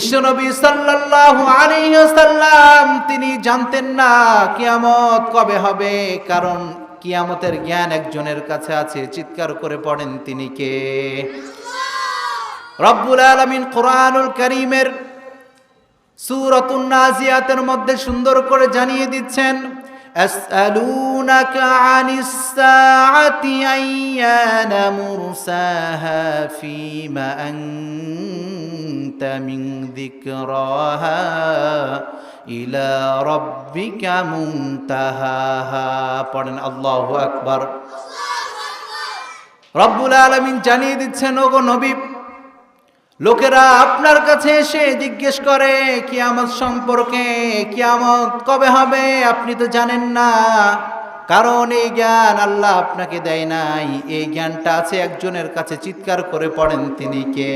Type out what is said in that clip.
বিশ্বনবী সাল্লাল্লাহু আলাইহি ওয়াসাল্লাম তিনি জানতেন না কিয়ামত কবে হবে, কারণ কিয়ামতের জ্ঞান একজনের কাছে আছে। চিৎকার করে পড়েন, তিনি কে? রব্বুল আলামিন কোরআনুল কারীমের সূরাতুন নাজিয়াতের মধ্যে সুন্দর করে জানিয়ে দিচ্ছেন, আসআলুনাকা আনিস সাআতি আইয়ানা মুরসাহা ফীমা আনতা মিন যিকরাহা ইলা রাব্বিকা মুনতাহাহা। পড়েন আল্লাহু আকবার। রব্বুল আলামিন জানিয়ে দিচ্ছেন, ওগো নবী, লোকেরা আপনার কাছে এসে জিজ্ঞেস করে কিয়ামত সম্পর্কে, কিয়ামত কবে হবে, আপনি তো জানেন না, কারণ এই জ্ঞান আল্লাহ আপনাকে দেয় নাই। এই জ্ঞানটা আছে একজনের কাছে। চিৎকার করে পড়েন, তিনি কে?